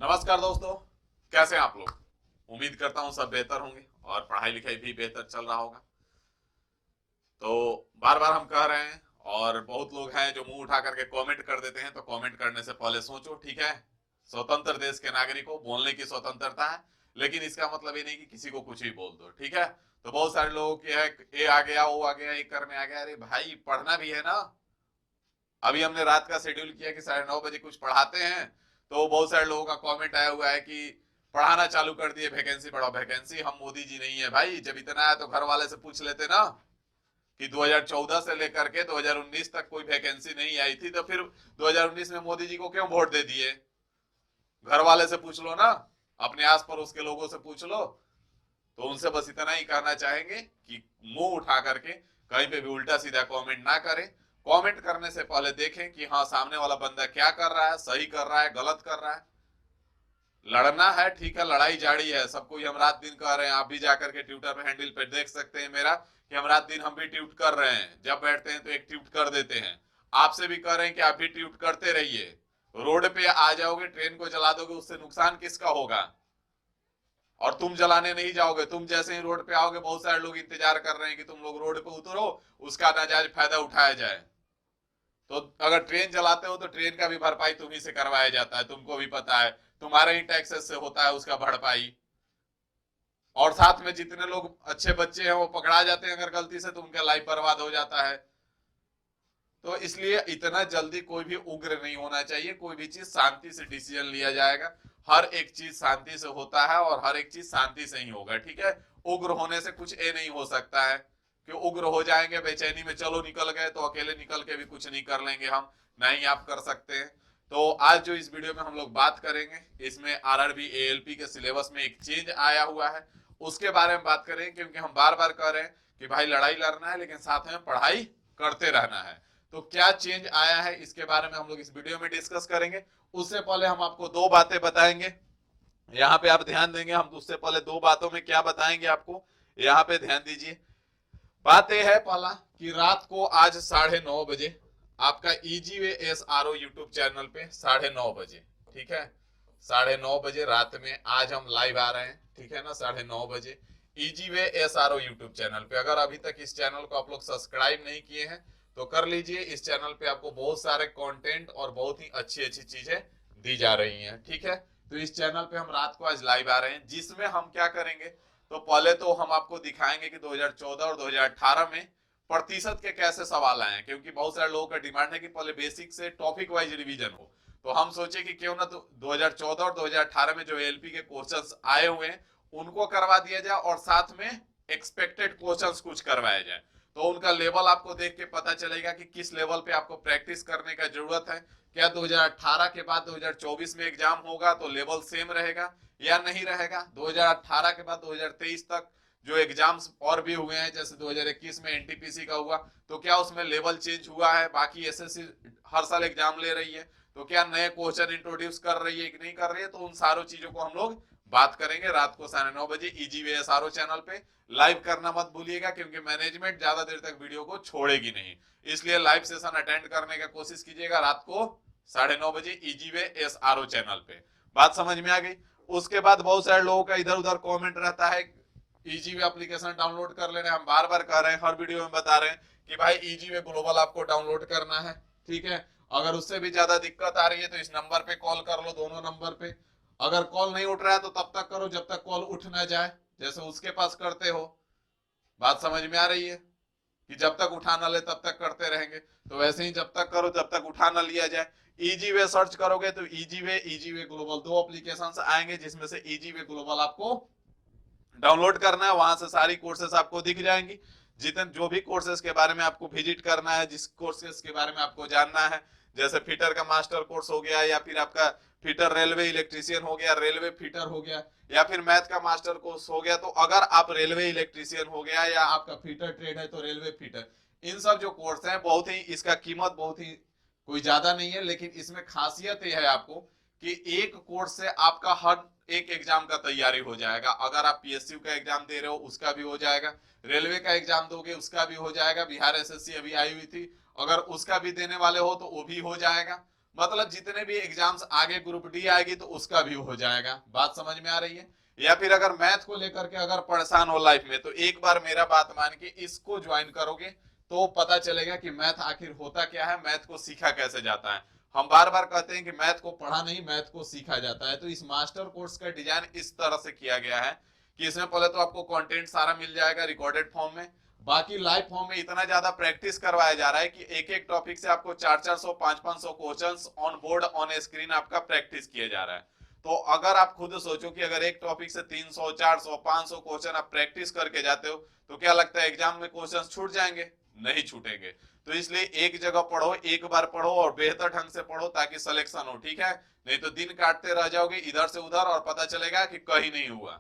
नमस्कार दोस्तों, कैसे हैं आप लोग। उम्मीद करता हूं सब बेहतर होंगे और पढ़ाई लिखाई भी बेहतर चल रहा होगा। तो बार बार हम कह रहे हैं और बहुत लोग हैं जो मुंह उठा करके कमेंट कर देते हैं, तो कमेंट करने से पहले सोचो। ठीक है, स्वतंत्र देश के नागरिक को बोलने की स्वतंत्रता है, लेकिन इसका मतलब ये नहीं कि किसी को कुछ भी बोल दो। ठीक है, तो बहुत सारे लोगों की है ये आ गया वो आ गया ये करने आ गया। अरे भाई, पढ़ना भी है ना। अभी हमने रात का शेड्यूल किया कि 9:30 बजे कुछ पढ़ाते हैं, तो बहुत सारे लोगों का कमेंट आया हुआ है कि पढ़ाना चालू कर दिए, वैकेंसी बढ़ाओ। वैकेंसी हम मोदी जी नहीं है भाई। जब इतना है तो घर वाले से पूछ लेते ना कि 2014 से लेकर के 2019 तक कोई वैकेंसी नहीं आई थी, तो फिर 2019 में मोदी जी को क्यों वोट दे दिए। घर वाले से पूछ लो ना, अपने आस पड़ोस के लोगों से पूछ लो। तो उनसे बस इतना ही कहना चाहेंगे कि मुंह उठा करके कहीं पे भी उल्टा सीधा कमेंट ना करें। कमेंट करने से पहले देखें कि हाँ, सामने वाला बंदा क्या कर रहा है, सही कर रहा है, गलत कर रहा है। लड़ना है, ठीक है, लड़ाई जारी है। सबको हम रात दिन कह रहे हैं, आप भी जाकर के ट्विटर पे हैंडल पे देख सकते हैं मेरा कि हम रात दिन हम भी ट्वीट कर रहे हैं। जब बैठते हैं तो एक ट्वीट कर देते हैं। आपसे भी कह रहे हैं कि आप भी ट्वीट करते रहिए। रोड पे आ जाओगे, ट्रेन को जला दोगे, उससे नुकसान किसका होगा। और तुम जलाने नहीं जाओगे, तुम जैसे ही रोड पे आओगे बहुत सारे लोग इंतजार कर रहे हैं कि तुम लोग रोड पे उतरो, उसका नाजायज फायदा उठाया जाए। तो अगर ट्रेन चलाते हो तो ट्रेन का भी भरपाई तुम्ही से करवाया जाता है, तुमको भी पता है। तुम्हारे ही टैक्सेस से होता है उसका भरपाई। और साथ में जितने लोग अच्छे बच्चे हैं वो पकड़ा जाते हैं अगर गलती से, तो उनका लाइफ बर्बाद हो जाता है। तो इसलिए इतना जल्दी कोई भी उग्र नहीं होना चाहिए। कोई भी चीज शांति से डिसीजन लिया जाएगा। हर एक चीज शांति से होता है और हर एक चीज शांति से ही होगा। ठीक है, उग्र होने से कुछ ए नहीं हो सकता है कि उग्र हो जाएंगे बेचैनी में, चलो निकल गए, तो अकेले निकल के भी कुछ नहीं कर लेंगे हम। नहीं, आप कर सकते हैं। तो आज जो इस वीडियो में हम लोग बात करेंगे, इसमें आरआरबी एएलपी के सिलेबस में एक चेंज आया हुआ है, उसके बारे में बात करेंगे। क्योंकि हम बार बार कह रहे हैं कि भाई लड़ाई लड़ना है, लेकिन साथ में पढ़ाई करते रहना है। तो क्या चेंज आया है इसके बारे में हम लोग इस वीडियो में डिस्कस करेंगे। उससे पहले हम आपको दो बातें बताएंगे। यहाँ पे आप ध्यान देंगे, हम उससे पहले दो बातों में क्या बताएंगे आपको, यहाँ पे ध्यान दीजिए। बात यह है पहला कि रात को आज 9:30 बजे आपका Easyway S R O YouTube channel पे 9:30 बजे, ठीक है, 9:30 बजे रात में आज हम लाइव आ रहे हैं। ठीक है ना, 9:30 बजे Easyway S R O YouTube channel पे। अगर अभी तक इस चैनल को आप लोग सब्सक्राइब नहीं किए हैं तो कर लीजिए। इस चैनल पे आपको बहुत सारे कंटेंट और बहुत ही अच्छी अच्छी चीजें दी जा रही हैं। ठीक है, तो इस चैनल पे हम रात को आज लाइव आ रहे हैं, जिसमें हम क्या करेंगे, तो पहले तो हम आपको दिखाएंगे कि 2014 और 2018 में प्रतिशत के कैसे सवाल आए हैं। क्योंकि बहुत सारे लोगों का डिमांड है कि पहले बेसिक से टॉपिक वाइज रिवीजन हो। तो हम सोचे कि क्यों ना तो 2014 और 2018 में जो एलपी के क्वेश्चंस आए हुए हैं उनको करवा दिया जाए, और साथ में एक्सपेक्टेड क्वेश्चंस कुछ करवाया जाए। तो उनका लेवल आपको देख के पता चलेगा कि किस लेवल पे आपको प्रैक्टिस करने का जरूरत है। क्या 2018 के बाद 2024 में एग्जाम होगा तो लेवल सेम रहेगा या नहीं रहेगा। 2018 के बाद 2023 तक जो एग्जाम्स और भी हुए हैं, जैसे 2021 में एनटीपीसी का हुआ, तो क्या उसमें लेवल चेंज हुआ है। बाकी एसएससी हर साल एग्जाम ले रही है, तो क्या नए क्वेश्चन इंट्रोड्यूस कर रही है कि नहीं कर रही है। तो उन सारों चीजों को हम लोग बात करेंगे रात को 9:30 बजे ईजीवीएसआरओ चैनल पे। लाइव करना मत भूलिएगा, क्योंकि मैनेजमेंट ज्यादा देर तक वीडियो को छोड़ेगी नहीं, इसलिए लाइव सेशन अटेंड करने का कोशिश कीजिएगा रात को 9:30 बजे ईजीवीएसआरओ चैनल पे। बात समझ में आ गई। उसके बाद बहुत सारे लोगों का इधर उधर कमेंट रहता है, ईजीवे एप्लीकेशन डाउनलोड कर लेना है। हम बार बार कह रहे हैं, हर वीडियो में बता रहे हैं कि भाई ईजीवे ग्लोबल आपको डाउनलोड करना है। ठीक है, अगर उससे भी ज्यादा दिक्कत आ रही है तो इस नंबर पे कॉल कर लो, दोनों नंबर पे। अगर कॉल नहीं उठ रहा है तो तब तक करो जब तक कॉल उठ ना जाए, जैसे उसके पास करते हो। बात समझ में आ रही है कि जब तक उठा ना ले तब तक करते रहेंगे, तो वैसे ही जब तक करो जब तक उठा ना लिया जाए। ईजीवे सर्च करोगे तो ईजीवे ग्लोबल दो एप्लीकेशन आएंगे, जिसमें से ईजीवे ग्लोबल आपको डाउनलोड करना है। वहां से सारी कोर्सेस आपको दिख जाएंगी। जितने जो भी कोर्सेस के बारे में आपको विजिट करना है, जिस कोर्सेस के बारे में आपको जानना है, जैसे फिटर का मास्टर कोर्स हो गया, या फिर आपका फिटर रेलवे इलेक्ट्रीशियन हो गया, रेलवे फिटर हो गया, या फिर मैथ का मास्टर कोर्स हो गया। तो अगर आप रेलवे इलेक्ट्रीशियन हो गया या आपका फिटर ट्रेड है तो रेलवे फिटर, इन सब जो कोर्स है बहुत ही, इसका कीमत बहुत ही कोई ज्यादा नहीं है, लेकिन इसमें खासियत यह है आपको कि एक कोर्स से आपका हर एक एग्जाम का तैयारी हो जाएगा। अगर आप पीएसयू का एग्जाम दे रहे हो उसका भी हो जाएगा, रेलवे का एग्जाम दोगे उसका भी हो जाएगा, बिहार एसएससी अभी आई हुई थी, अगर उसका भी देने वाले हो तो वो भी हो जाएगा। मतलब जितने भी एग्जाम्स आगे ग्रुप डी आएगी तो उसका भी हो जाएगा। बात समझ में आ रही है? या फिर अगर मैथ को लेकर के अगर परेशान हो लाइफ में, तो एक बार मेरा बात मान के इसको ज्वाइन करोगे तो पता चलेगा कि मैथ आखिर होता क्या है, मैथ को सीखा कैसे जाता है। हम बार बार कहते हैं कि मैथ को पढ़ा नहीं, मैथ को सीखा जाता है। तो इस मास्टर कोर्स का डिजाइन इस तरह से किया गया है कि इसमें पहले तो आपको कंटेंट सारा मिल जाएगा रिकॉर्डेड फॉर्म में, बाकी लाइव फॉर्म में इतना ज्यादा प्रैक्टिस करवाया जा रहा है कि एक एक टॉपिक से आपको 400-400 500-500 questions on board on screen आपका प्रैक्टिस किया जा रहा है। तो अगर आप खुद सोचो कि अगर एक टॉपिक से 300 400 500 क्वेश्चन आप प्रैक्टिस करके जाते हो तो क्या लगता है एग्जाम में क्वेश्चन छूट जाएंगे? नहीं छूटेंगे। तो इसलिए एक जगह पढ़ो, एक बार पढ़ो और बेहतर ढंग से पढ़ो ताकि सिलेक्शन हो, ठीक है? नहीं तो दिन काटते रह जाओगे इधर से उधर और पता चलेगा कि कहीं नहीं हुआ।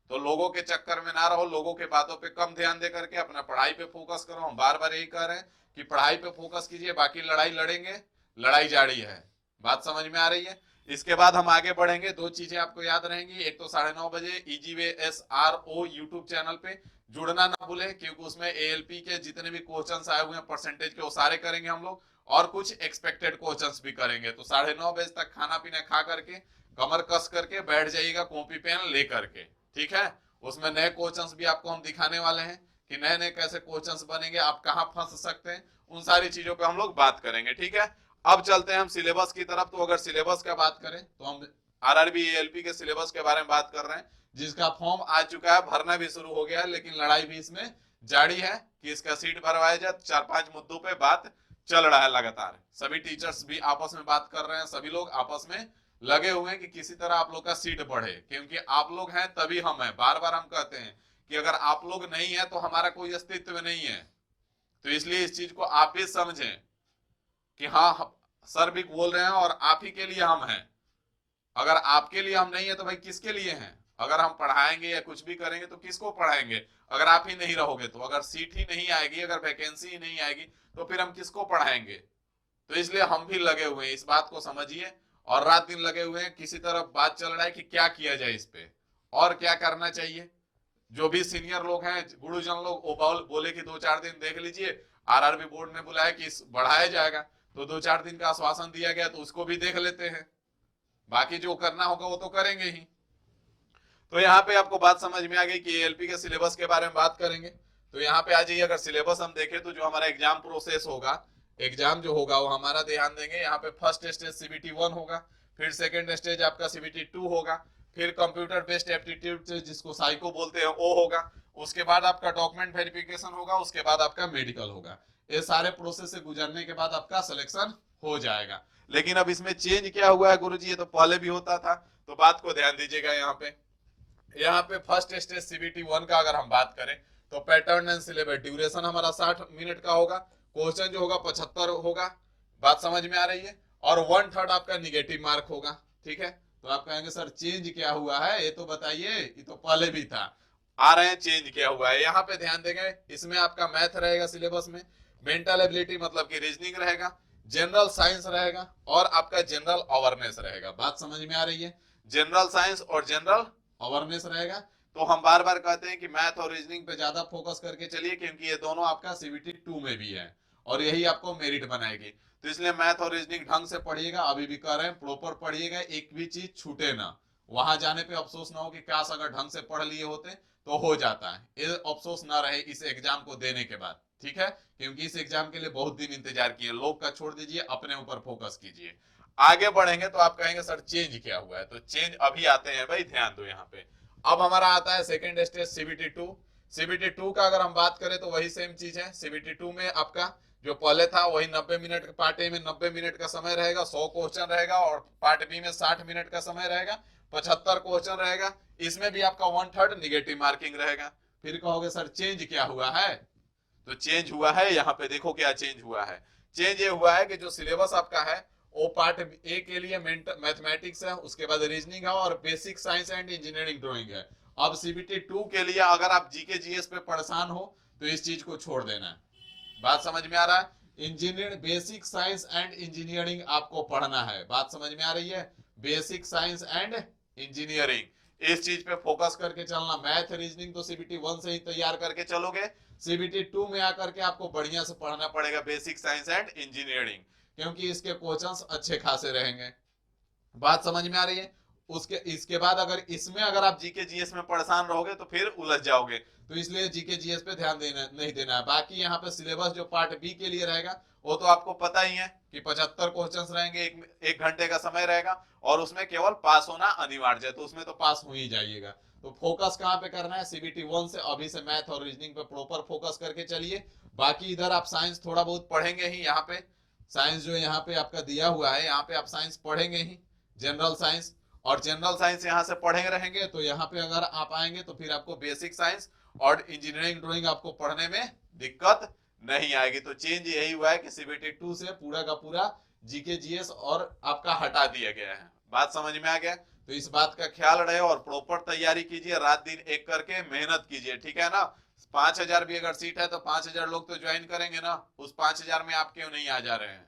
तो लोगों के चक्कर में ना रहो, लोगों के बातों पे कम ध्यान दे करके अपना पढ़ाई पे फोकस करो। हम बार बार यही कह रहे हैं कि पढ़ाई पे फोकस कीजिए, बाकी लड़ाई लड़ेंगे, लड़ाई जारी है। बात समझ में आ रही है? इसके बाद हम आगे बढ़ेंगे। दो चीजें आपको याद रहेंगी, एक तो 9:30 बजे EGVSRO यूट्यूब चैनल पे जुड़ना ना भूले, क्योंकि उसमें ALP के जितने भी क्वेश्चंस आए हुए हैं परसेंटेज के वो सारे करेंगे हम लोग, और कुछ एक्सपेक्टेड क्वेश्चंस भी करेंगे। तो 9:30 बजे तक खाना पीना खा करके कमर कस करके बैठ जाइएगा कॉपी पेन ले करके, ठीक है? उसमें नए क्वेश्चंस भी आपको हम दिखाने वाले हैं कि नए नए कैसे क्वेश्चंस बनेंगे, आप कहां फंस सकते हैं, उन सारी चीजों पे हम लोग बात करेंगे, ठीक है? अब चलते हैं हम सिलेबस की तरफ। तो अगर सिलेबस का बात करें तो हम RRB ALP के सिलेबस के बारे में बात कर रहे हैं, जिसका फॉर्म आ चुका है, भरना भी शुरू हो गया है, लेकिन लड़ाई भी इसमें जारी है कि इसका सीट भरवाया जाए। 4-5 मुद्दों पे बात चल रहा है लगातार, सभी टीचर्स भी आपस में बात कर रहे हैं, सभी लोग आपस में लगे हुए हैं कि किसी तरह आप लोग का सीट बढ़े, क्योंकि आप लोग हैं तभी हम हैं। बार बार हम कहते हैं कि अगर आप लोग नहीं है तो हमारा कोई अस्तित्व नहीं है। तो इसलिए इस चीज को आप भी समझें कि हाँ सर भी बोल रहे हैं और आप ही के लिए हम हैं। अगर आपके लिए हम नहीं है तो भाई किसके लिए हैं? अगर हम पढ़ाएंगे या कुछ भी करेंगे तो किसको पढ़ाएंगे अगर आप ही नहीं रहोगे? तो अगर सीट ही नहीं आएगी, अगर वैकेंसी ही नहीं आएगी तो फिर हम किसको पढ़ाएंगे? तो इसलिए हम भी लगे हुए हैं, इस बात को समझिए। और रात दिन लगे हुए हैं, किसी तरफ बात चल रहा है कि क्या किया जाए इस पे और क्या करना चाहिए। जो भी सीनियर लोग हैं, गुरुजन लोग, वो बोले कि 2-4 दिन देख लीजिए, RRB बोर्ड ने बुलाया कि बढ़ाया जाएगा, तो 2-4 दिन का आश्वासन दिया गया, तो उसको भी देख लेते हैं। बाकी जो करना होगा वो तो करेंगे ही। तो यहाँ पे आपको बात समझ में आ गई कि ALP के सिलेबस के बारे में बात करेंगे। तो यहाँ पे आ जाइए, अगर सिलेबस हम देखें तो जो हमारा एग्जाम प्रोसेस होगा, एग्जाम जो होगा वो हमारा ध्यान देंगे। यहाँ पे फर्स्ट स्टेज CBT 1 होगा, फिर सेकेंड स्टेज आपका CBT 2 होगा, फिर कंप्यूटर बेस्ड एप्टीट्यूड जिसको साइको बोलते हैं वो होगा, उसके बाद आपका डॉक्यूमेंट वेरिफिकेशन होगा, उसके बाद आपका मेडिकल होगा। ये सारे प्रोसेस से गुजरने के बाद आपका सिलेक्शन हो जाएगा। लेकिन अब इसमें चेंज क्या हुआ है गुरुजी? ये तो पहले भी होता था, तो बात को ध्यान दीजिएगा। यहाँ पे फर्स्ट स्टेज CBT 1 का अगर हम बात करें तो पैटर्न एंड सिलेबस ड्यूरेशन हमारा 60 मिनट का होगा, क्वेश्चन जो होगा 75 होगा। बात समझ में आ रही है? और 1/3 आपका निगेटिव मार्क होगा, ठीक है? तो आप कहेंगे सर चेंज क्या हुआ है, ये तो बताइए, ये तो पहले भी था। आ रहे हैं चेंज क्या हुआ है। यहाँ पे ध्यान देंगे, इसमें आपका मैथ रहेगा सिलेबस में, मेंटल एबिलिटी मतलब कि रीजनिंग रहेगा, जनरल साइंस रहेगा और आपका जनरल अवेयरनेस रहेगा। बात समझ में आ रही है? जनरल साइंस और जनरल अवेयरनेस रहेगा। तो हम बार बार कहते हैं कि मैथ और रीजनिंग पे ज्यादा फोकस करके चलिए, क्योंकि ये दोनों आपका CBT 2 में भी है और यही आपको मेरिट बनाएगी। तो इसलिए मैथ और रीजनिंग ढंग से पढ़िएगा, अभी भी कह रहे हैं प्रॉपर पढ़िएगा, एक भी चीज छूटे ना। वहां जाने पे अफसोस ना हो कि काश अगर ढंग से पढ़ लिए होते तो हो जाता है, ये अफसोस ना रहे इस एग्जाम को देने के बाद, ठीक है? क्योंकि इस एग्जाम के लिए बहुत दिन इंतजार किए। लोग का छोड़ दीजिए, अपने ऊपर फोकस कीजिए। आगे बढ़ेंगे तो आप कहेंगे सर चेंज क्या हुआ है? तो चेंज अभी आते हैं भाई, ध्यान दो यहाँ पे। अब हमारा आता है सेकेंड स्टेज CBT 2। CBT 2 का अगर हम बात करें तो वही सेम चीज है। CBT 2 में आपका जो पहले था वही 90 मिनट, पार्ट ए में 90 मिनट का समय रहेगा, 100 क्वेश्चन रहेगा, और पार्ट बी में 60 मिनट का समय रहेगा, 75 क्वेश्चन रहेगा। इसमें भी आपका 1/3 निगेटिव मार्किंग रहेगा। फिर कहोगे सर चेंज क्या हुआ है? तो चेंज हुआ है, यहाँ पे देखो क्या चेंज हुआ है। चेंज ये हुआ है कि जो सिलेबस आपका है वो पार्ट ए के लिए मैथमेटिक्स है, उसके बाद रीजनिंग है और basic science and engineering drawing है। अब CBT 2 के लिए अगर आप GK GS पे परेशान हो तो इस चीज को छोड़ देना है। बात समझ में आ रहा है? Engineer basic science and engineering आपको पढ़ना है। बात समझ में आ रही है? बेसिक साइंस एंड इंजीनियरिंग, इस चीज पे फोकस करके चलना। मैथ रीजनिंग तो CBT 1 से ही तैयार करके चलोगे, CBT 2 में आकर के आपको बढ़िया से पढ़ना पड़ेगा बेसिक साइंस एंड इंजीनियरिंग, क्योंकि इसके क्वेश्चंस अच्छे खासे रहेंगे। बात समझ में आ रही है? उसके इसके बाद अगर इसमें अगर आप जीके जीएस में परेशान रहोगे तो फिर उलझ जाओगे, तो इसलिए जीके जीएस पे ध्यान देना नहीं देना है। बाकी यहाँ पे सिलेबस जो पार्ट बी के लिए रहेगा वो तो आपको पता ही है कि 75 क्वेश्चंस रहेंगे, एक घंटे का समय रहेगा और उसमें केवल पास होना अनिवार्य है, तो उसमें तो पास हो ही जाइएगा। तो फोकस कहाँ पे करना है? सीबीटी 1 से अभी से मैथ और रीजनिंग पे प्रॉपर फोकस करके चलिए। बाकी इधर आप साइंस थोड़ा बहुत पढ़ेंगे ही, यहाँ पे साइंस जो यहाँ पे आपका दिया हुआ है यहाँ पे आप साइंस पढ़ेंगे ही, जनरल साइंस। और जनरल साइंस यहाँ से पढ़े रहेंगे तो यहाँ पे अगर आप आएंगे तो फिर आपको बेसिक साइंस और इंजीनियरिंग ड्राइंग आपको पढ़ने में दिक्कत नहीं आएगी। तो चेंज यही हुआ है कि सीबीटी 2 से पूरा का पूरा जीके जीएस और आपका हटा दिया गया है। बात समझ में आ गया? तो इस बात का ख्याल रहे और प्रॉपर तैयारी कीजिए, रात दिन एक करके मेहनत कीजिए, ठीक है ना? 5000 भी अगर सीट है तो 5000 लोग तो ज्वाइन करेंगे ना, उस 5000 में आप क्यों नहीं आ जा रहे हैं?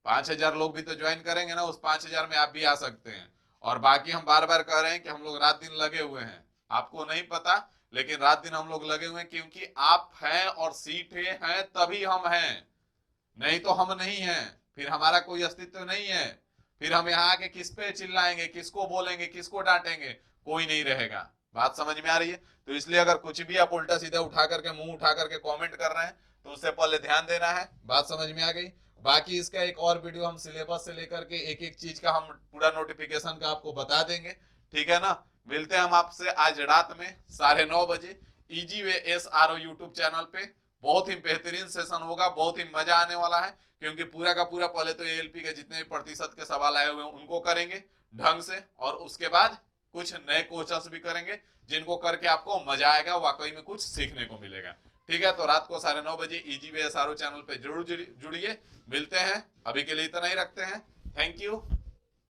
5000 लोग भी तो ज्वाइन करेंगे ना, उस 5000 में आप भी आ सकते हैं। और बाकी हम बार बार कह रहे हैं कि हम लोग रात दिन लगे हुए हैं, आपको नहीं पता लेकिन रात दिन हम लोग लगे हुए हैं, क्योंकि आप हैं और सीटें हैं तभी हम हैं, नहीं तो हम नहीं हैं, फिर हमारा कोई अस्तित्व नहीं है। फिर हम यहाँ आके किस पे चिल्लाएंगे, किसको बोलेंगे, किसको डांटेंगे? कोई नहीं रहेगा। बात समझ में आ रही है? तो इसलिए अगर कुछ भी आप उल्टा सीधा उठा करके मुंह उठा करके कमेंट कर रहे हैं तो उससे पहले ध्यान देना है। बात समझ में आ गई? बाकी इसका एक और वीडियो हम सिलेबस से लेकर के एक एक चीज का हम पूरा नोटिफिकेशन का आपको बता देंगे, ठीक है ना? मिलते हैं हम आपसे आज रात में 9:30 बजे easy way SRO YouTube channel पे। बहुत ही बेहतरीन सेशन होगा, बहुत ही मजा आने वाला है, क्योंकि पूरा का पूरा पहले तो एएलपी के जितने भी प्रतिशत के सवाल आए हुए हैं उनको करेंगे ढंग से, और उसके बाद कुछ नए क्वेश्चंस भी करेंगे जिनको करके आपको मजा आएगा, वाकई में कुछ सीखने को मिलेगा, ठीक है? तो रात को 9:30 बजे इजी वे SRO चैनल पे जरूर जुड़िए। मिलते हैं, अभी के लिए इतना ही रखते हैं। Thank you.